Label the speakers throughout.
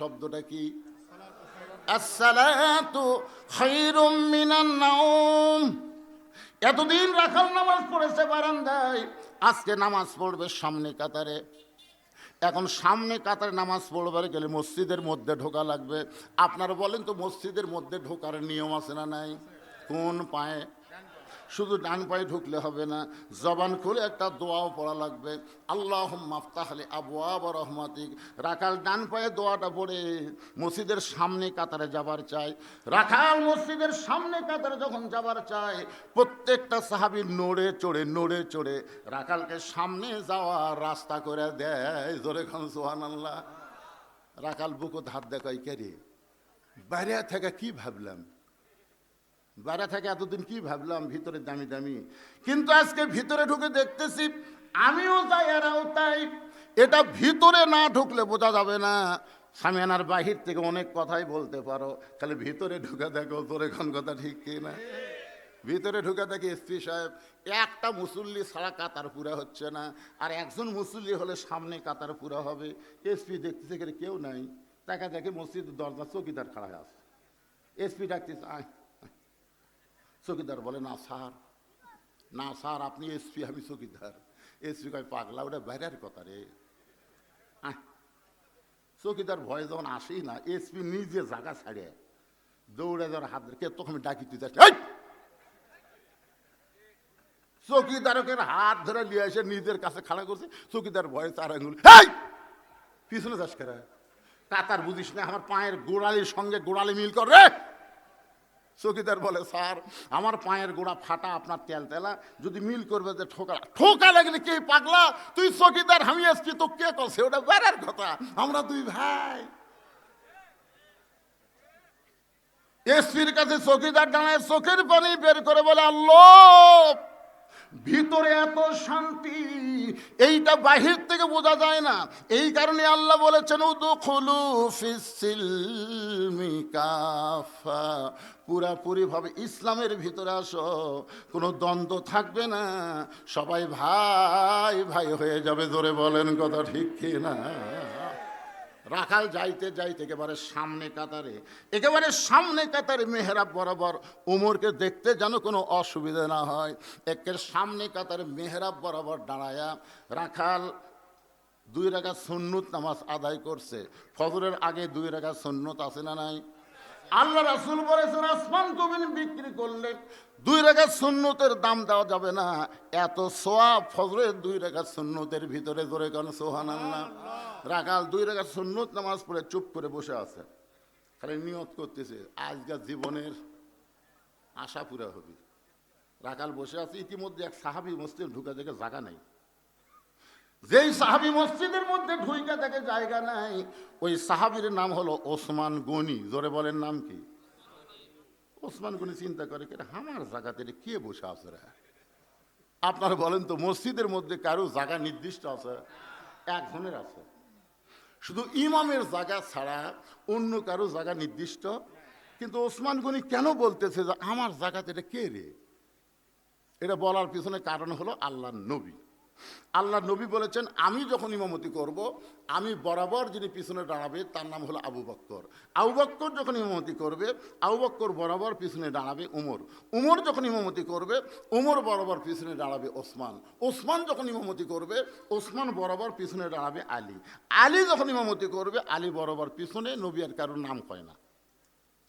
Speaker 1: শব্দটা কি? আসসালাতু খায়রুম মিনান নাওম। এতদিন রাখাল নামাজ পড়েছে বারান্দায়, আজকে নামাজ পড়বে সামনে কাতারে। এখন সামনে কাতারে নামাজ পড়বার গেলে মসজিদের মধ্যে ঢোকা লাগবে। আপনারা বলেন তো, মসজিদের মধ্যে ঢোকার নিয়ম আছে না নাই? কোন পায়ে? শুধু ডান পায়ে ঢুকলে হবে না, জবান খুলে একটা দোয়াও পড়া লাগবে। আল্লাহুম্মা আফতাহলি আবওয়াব রহমাতিক। রাখাল ডান পায়ে দোয়াটা পড়ে মসজিদের সামনে কাতারে যাবার চায়। রাখাল মসজিদের সামনে কাতারে যখন যাবার চায়, প্রত্যেকটা সাহাবী নড়ে চড়ে রাখালকে সামনে যাওয়ার রাস্তা করে দেয়। জোরে খান সুবহানাল্লাহ। রাখাল বুকু হাত দেখাই, কে রে বাইরে থেকে কি ভাবলাম, বাইরে থেকে এতদিন কি ভাবলাম ভিতরে দামি দামি, কিন্তু আজকে ভিতরে ঢুকে দেখতেছি আমিও তাই এরাও তাই। এটা ভিতরে না ঢুকলে বোঝা যাবে না। সামিয়ানার বাহির থেকে অনেক কথাই বলতে পারো, খালি ভিতরে ঢুকে দেখো তোর এখন কথা ঠিক কি না। ভিতরে ঢুকে দেখি এসপি সাহেব একটা মুসল্লি ছাড়া কাতার পুরা হচ্ছে না, আর একজন মুসল্লি হলে সামনে কাতার পুরা হবে। এসপি দেখতেছে কেউ নাই, তাকে দেখে মসজিদের দরজা চৌকিদার খাড়া আছে। এসপি ডাকতেছে, আয়। চৌকিদার বলে, না স্যার আপনি এসপি, আমি চৌকিদার। এসপি কয়, পাগলা ওটা বাইরের কথা রে। চৌকিদার ভয়ে যখন আসেই না, এসপি নিজে জায়গা ছাড়ে দৌড়ে যাওয়ার হাত ধরে, তখন ডাকি তুই যাচ্ছি। চৌকিদারকের হাত ধরে নিয়ে এসে নিজের কাছে খাড়া করছে। চৌকিদার ভয়ে 4 আঙ্গুল, পিছনে যাস কেরা, কাতার বুঝিস না, আমার পায়ের গোড়ালির সঙ্গে গোড়ালি মিল কর রে। চৌকিদার বলে, স্যার আমার পায়ের গোড়া ফাটা, আপনার তেল তেলা, যদি মিল করবে যে ঠোকা লাগলে কে পাগলা, তুই চৌকিদার আমি এসছি, তো কে করছে, ওটা বেড়ার কথা, আমরা দুই ভাই। এসপির কাছে চৌকিদার দাঁড়ায়, চোখের পানি বের করে বলে, আল্লাহ ভিতরে এত শান্তি, এইটা বাহির থেকে বোঝা যায় না। এই কারণে আল্লাহ বলেছেন, উদখুলু ফিস-সিলমি কাফা, পুরাপুরি ভাবে ইসলামের ভিতরে আসো, কোনো দ্বন্দ্ব থাকবে না, সবাই ভাই ভাই হয়ে যাবে। জোরে বলেন কথা ঠিক কি না। রাখাল যাইতে একেবারে সামনে কাতারে মেহরাব বরাবর উমরকে দেখতে যেন কোনো অসুবিধা না হয়, একের সামনে কাতারে মেহরাব বরাবর দাঁড়ায়া রাখাল 2 রাকাত সুন্নত নামাজ আদায় করছে। ফজরের আগে 2 রাকাত সুন্নত আছে না নাই? আল্লাহ রাসূল বলেছেন, আসমান জমিন বিক্রি করলে 2 রাকাত সুন্নতের দাম দেওয়া যাবে না, এত সওয়াব ফজরের 2 রাকাত সুন্নতের ভিতরে। জোরে কোন সুবহানাল্লাহ। রাখাল 2 রাকাত সুন্নত নামাজ পড়ে চুপ করে বসে আছে, খালি নিয়ত করতেছে আজকের জীবনের আশা পুরা হবে। রাখাল বসে আছে, ইতিমধ্যে এক সাহাবী মসজিদ ঢুকে দেখে জায়গা নাই। যেই সাহাবী মসজিদের মধ্যে ঢুকে দেখে জায়গা নাই, ওই সাহাবীর নাম হলো ওসমান গনি। জোরে বলেন নাম কি? ওসমান গনি চিন্তা করে, আমার জায়গাতে কে বসে আছে রে? আপনারা বলেন তো, মসজিদের মধ্যে কারো জায়গা নির্দিষ্ট আছে? একজনের আছে, শুধু ইমামের জায়গা ছাড়া অন্য কারো জায়গা নির্দিষ্ট। কিন্তু ওসমান গনি কেন বলতেছে যে আমার জায়গাতে কে রে? এটা বলার পিছনে কারণ হলো আল্লাহ নবী বলেছেন, আমি যখন ইমামতি করব, আমি বরাবর যিনি পিছনে দাঁড়াবে তার নাম হলো আবু বকর যখন ইমামতি করবে, আবু বকর বরাবর পিছনে দাঁড়াবে উমর যখন ইমামতি করবে, উমর বরাবর পিছনে দাঁড়াবে ওসমান যখন ইমামতি করবে, ওসমান বরাবর পিছনে দাঁড়াবে আলী যখন ইমামতি করবে, আলী বরাবর পিছনে। নবী আর কারোর নাম কয় না।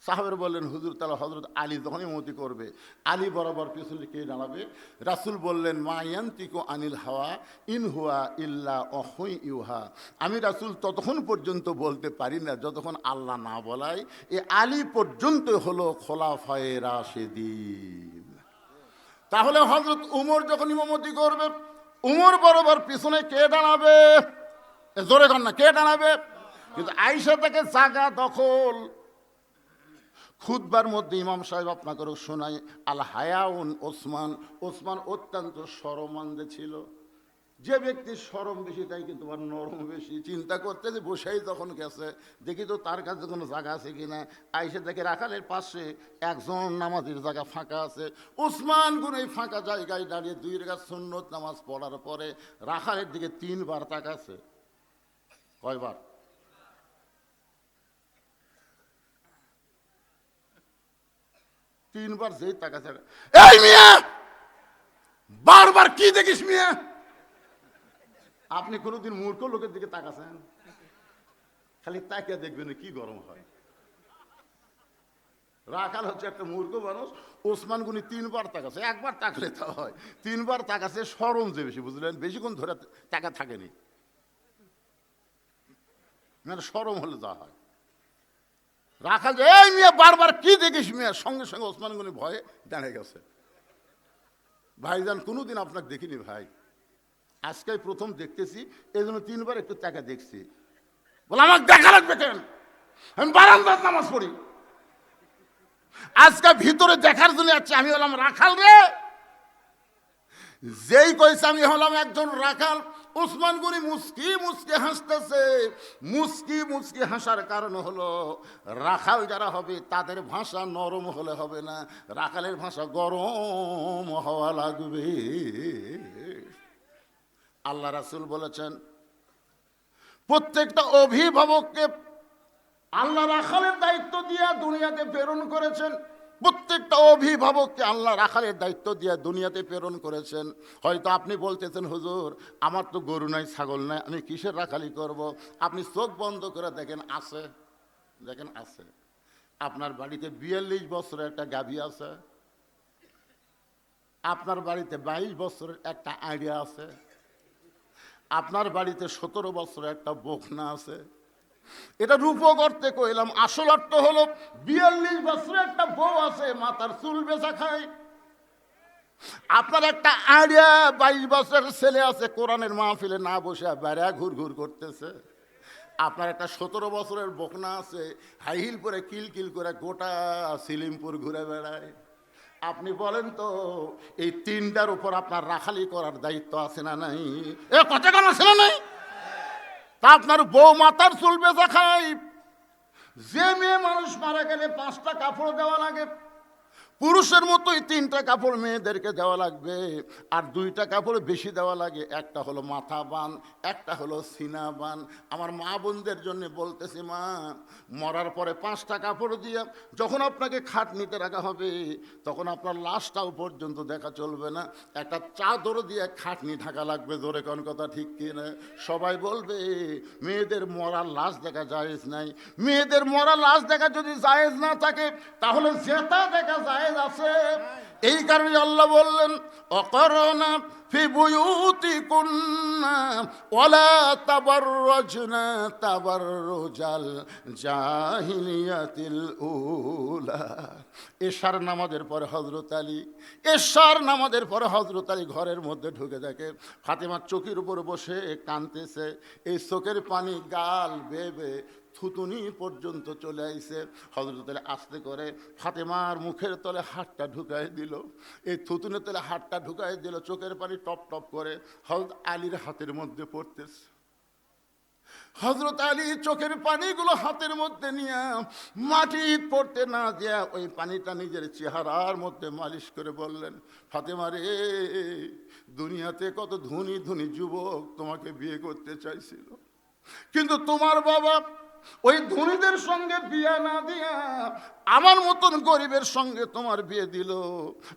Speaker 1: সাহাবের বললেন, হুজুর তাহলে হযরত আলী যখন ইমামতি করবে, আলী বরাবর পিছনে কে দাঁড়াবে? রাসূল বললেন, মা ইয়ানতিকু আনিল হাওয়া ইন হুয়া ইল্লা ওয়াহয়ুন ইউহা, আমি রাসূল ততক্ষণ পর্যন্ত বলতে পারি না যতক্ষণ আল্লাহ না বলায়। এ আলী পর্যন্ত হলো খোলাফায়ে রাশিদিন। তাহলে হযরত উমর যখন ইমামতি করবে, উমর বরাবর পিছনে কে দাঁড়াবে? জোরে কর না, কে দাঁড়াবে? কিন্তু আয়েশা থেকে জায়গা দখল। খুতবার মধ্যে ইমাম সাহেব আপনাকে শোনায়, আল হায়াউন ওসমান অত্যন্ত শরমান্দে ছিল। যে ব্যক্তির শরম বেশি তাই কিন্তু আর নরম বেশি। চিন্তা করতে যে বসেই যখন গেছে, দেখি তো তার কাছে কোনো জায়গা আছে কিনা। আইসে দেখে রাখালের পাশে একজন নামাজের জায়গা ফাঁকা আছে। ওসমান গুন এই ফাঁকা জায়গায় দাঁড়িয়ে 2 রাকাত সুন্নত নামাজ পড়ার পরে রাখালের দিকে 3 বার তাকাছে। কয়বার? তিনবার যেই তাকাছে, এই মিয়া বারবার কি দেখিস মিয়া? আপনি কোনোদিন মূর্খ লোকের দিকে তাকাছেন? খালি তাকিয়ে দেখবেন কি গরম হয়। রাখাল হচ্ছে একটা মূর্খ মানুষ। ওসমান গনি তিনবার তাকাছে, একবার তাকলে তা হয়, তিনবার তাকাছে সরম যে বেশি, বুঝলেন? বেশিক্ষণ ধরে টাকা থাকেনি, মানে সরম হলে যা হয়। রাখাল যে এই মিয়া বারবার কি দেখিস মিয়া, সঙ্গে সঙ্গে ওসমান গনি ভয়ে দাঁড়িয়ে গেছে। ভাইজান কোনোদিন আপনাকে দেখিনি ভাই, আজকে প্রথম দেখতেছি, এই জন্য তিনবার একটু টাকা দেখছি। বলে আমাকে দেখা লাগবে কেন? আমি বারান্দার নামাজ পড়ি, আজকে ভিতরে দেখার জন্য যাচ্ছে। আমি হলাম রাখাল রে। যেই কইছে আমি হলাম একজন রাখাল, ওসমান গনি মুস্কি মুস্কি হাসতেছে। মুস্কি মুস্কি হাসার কারণ হলো রাখাল যারা হবে তাদের ভাষা নরম হলে হবে না, রাখালের ভাষা গরম হওয়া লাগবে। আল্লাহ রাসূল বলেছেন প্রত্যেকটা অভিভাবককে আল্লাহ রাখালের দায়িত্ব দিয়ে দুনিয়াতে প্রেরণ করেছেন। প্রত্যেকটা অভিভাবককে আল্লাহ রাখালের দায়িত্ব দিয়ে দুনিয়াতে প্রেরণ করেছেন। হয়তো আপনি বলতেছেন হুজুর আমার তো গরু নাই ছাগল নাই, আমি কিসের রাখালি করব? আপনি চোখ বন্ধ করে দেখেন, আছে, দেখেন আছে। আপনার বাড়িতে 42 বছরের একটা গাভী আছে, আপনার বাড়িতে 22 বছরের একটা আইডিয়া আছে, আপনার বাড়িতে 17 বছরের একটা বকনা আছে। এটা রূপক অর্থে কইলাম, আসল অর্থ হলো 42 বছরের একটা বউ আছে, মাথার চুল বেচা খায়। আপনার একটা আইডিয়া 22 বছরের ছেলে আছে, কোরআনের মাহফিলে না বসে বেড়া ঘুর ঘুর করতেছে। আপনার একটা 17 বছরের বকনা আছে, হাই হিল পরে কিল কিল করে গোটা সিলিমপুর ঘুরে বেড়ায়। আপনি বলেন তো এই তিনটার উপর আপনার রাখালি করার দায়িত্ব আছে না নাই? এ কথা কেন আছে না নাই? তা আপনার বউ মাথার চুল বেচা খায়। যে মেয়ে মানুষ মারা গেলে 5টা কাপড় দেওয়া লাগে, পুরুষের মতোই 3টা কাপড় মেয়েদেরকে দেওয়া লাগবে, আর 2টা কাপড় বেশি দেওয়া লাগে। একটা হলো মাথা বান, একটা হলো সিনা বান। আমার মা বোনদের জন্য বলতেছি, মা মরার পরে 5টা কাপড় দিয়ে যখন আপনাকে খাটনিতে রাখা হবে তখন আপনার লাশটাও পর্যন্ত দেখা চলবে না, একটা চাদর দিয়ে খাটনি ঢাকা লাগবে। জোরে কোন কথা ঠিক কিনা? সবাই বলবে মেয়েদের মরার লাশ দেখা জায়েজ নাই। মেয়েদের মরা লাশ দেখা যদি জায়েজ না থাকে তাহলে জেতা দেখা জায়েজ আছে। এই কারণে আল্লাহ বললেন অকরনা ফি বুয়ুতিকুন্না ওয়ালা তাবাররাজনা তাবাররুজাল জাহিলিয়াতিল উলা। এশার নামাজের পরে হযরত আলী, এশার নামাজের পরে হযরত আলী ঘরের মধ্যে ঢুকে দেখে ফাতেমার চোখের উপর বসে কাঁদতেছে। এই চোখের পানি গাল বেবে থুতুনি পর্যন্ত চলে আইছে। হযরত আলী আস্তে করে ফাতেমার মুখের তলে হাতটা ঢুকাই দিল। এই থুতুনের তলে হাতটা ঢুকাই দিল, চোখের পানি টপ টপ করে হযরত আলীর হাতের মধ্যে পড়তেছে। হযরত আলী চোখের পানিগুলো হাতের মধ্যে নিয়ে মাটি পড়তে না দিয়া ওই পানিটা নিজের চেহারার মধ্যে মালিশ করে বললেন, ফাতেমা রে, দুনিয়াতে কত ধনী ধনী যুবক তোমাকে বিয়ে করতে চাইছিল, কিন্তু তোমার বাবা ওই ধনীদের সঙ্গে বিয়ে না দিয়া আমার মতন গরিবের সঙ্গে তোমার বিয়ে দিল।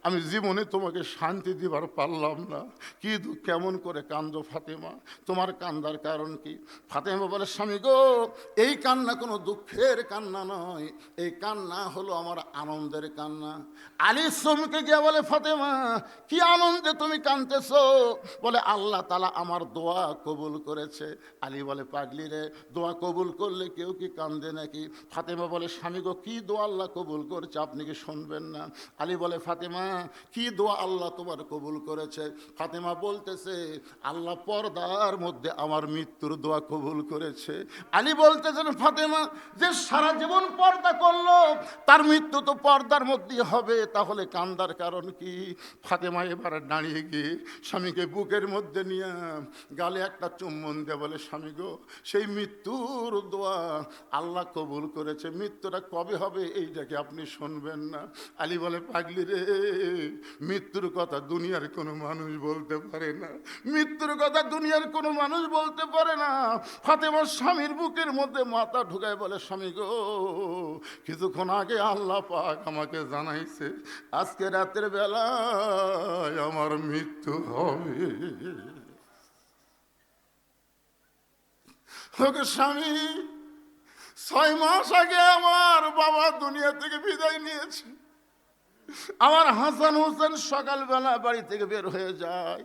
Speaker 1: আমি জীবনে তোমাকে শান্তি দিবার পারলাম না। কি কেমন করে কান্দো ফাতেমা? তোমার কান্দার কারণ কি? ফাতেমা বলে, স্বামী গো, এই কান্না কোনো দুঃখের কান্না নয়, এই কান্না হলো আমার আনন্দের কান্না। আলী চমকে গিয়া বলে, ফাতেমা কি আনন্দে তুমি কাঁদতেছো? বলে, আল্লাহ তাআলা আমার দোয়া কবুল করেছে। আলী বলে, পাগলি রে, দোয়া কবুল করলে কেউ কি কান্দে নাকি? ফাতেমা বলে, স্বামী গো, কি দোয়া আল্লাহ কবুল করেছে আপনি কি শুনবেন না? আলী বলে, ফাতেমা কি দোয়া আল্লাহ তোমার কবুল করেছে? ফাতেমা বলতেছে, আল্লাহ পর্দার মধ্যে আমার মৃত্যুর দোয়া কবুল করেছে। আলী বলতেছেন, ফাতেমা যে সারা জীবন পর্দা করলো তার মৃত্যু তো পর্দার মধ্যে হবে, তাহলে কান্দার কারণ কি? ফাতেমা এবারে দাঁড়িয়ে গিয়ে স্বামীকে বুকের মধ্যে নিয়ে গালে একটা চুম্বন দিয়ে বলে, স্বামী গো, সেই মৃত্যুর দোয়া আল্লাহ কবুল করেছে। মৃত্যুটা কবে হবে এই এইটাকে আপনি শুনবেন না? আলী বলে, পাগলি রে, মৃত্যুর কথা দুনিয়ার কোনো মানুষ বলতে পারে না, মৃত্যুর কথা দুনিয়ার কোনো মানুষ বলতে পারে না। ফাতেমার স্বামীর বুকের মধ্যে মাথা ঢুকায় বলে, স্বামী গো, কিছুক্ষণ আগে আল্লাহ পাক আমাকে জানাইছে আজকে রাতের বেলায় আমার মৃত্যু হবে। ওকে স্বামী, 6 মাস আগে আমার বাবা দুনিয়া থেকে বিদায় নিয়েছে। আমার হাসান হোসেন সকালবেলা বাড়ি থেকে বের হয়ে যায়,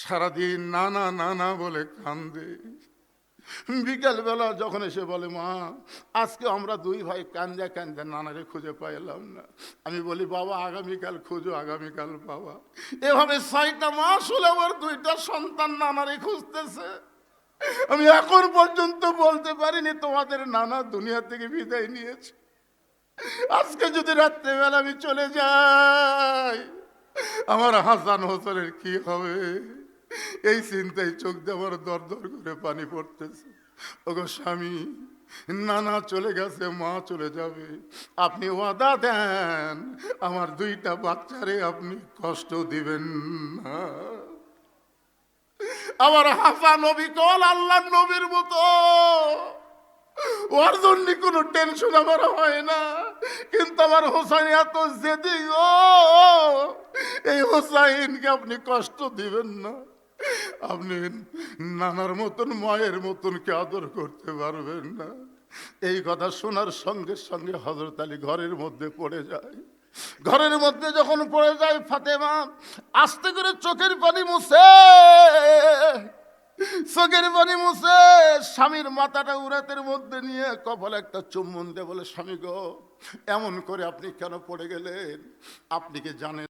Speaker 1: সারাদিন নানা নানা বলে কান্দে। বিকালবেলা যখন এসে বলে, মা আজকে আমরা 2 ভাই কান্দে কান্দে নানারে খুঁজে পাইলাম না। আমি বলি, বাবা আগামীকাল খুঁজো, আগামীকাল বাবা। এভাবে 6টা মাস হলে আমার 2টা সন্তান নানারে খুঁজতেছে। আমি এখন পর্যন্ত বলতে পারিনি তোমাদের নানা দুনিয়া থেকে বিদায় নিয়েছে। আজকে যদি রাত্রেবেলা আমি চলে যাই, আমার হাসান হোসেনের কি হবে? এই চিন্তায় চোখ দিয়ে আমার দর দর করে পানি পড়তেছে। ওগো স্বামী, নানা চলে গেছে, মা চলে যাবে, আপনি ওয়াদা দেন আমার 2টা বাচ্চারে আপনি কষ্ট দিবেন না। আমার হাসান নবী কল আল্লাহ নবীর মতো, ওর জন্য কোনো টেনশন আমার হয় না। কিন্তু আমার হোসাইন এত জেদি গো, এই হোসাইনকে আপনি কষ্ট দিবেন না। আপনি নানার মতন মায়ের মতন কে আদর করতে পারবেন না। এই কথা শোনার সঙ্গে সঙ্গে হযরত আলী ঘরের মধ্যে পড়ে যায়। ঘরের মধ্যে যখন পড়ে যায়, ফাতেমা আস্তে করে চোখের পানি মুছে স্বামীর মাথাটা উরাতের মধ্যে নিয়ে কপালে একটা চুম্বন দিয়ে বলে, স্বামী গো, এমন করে আপনি কেন পড়ে গেলেন? আপনি কি জানেন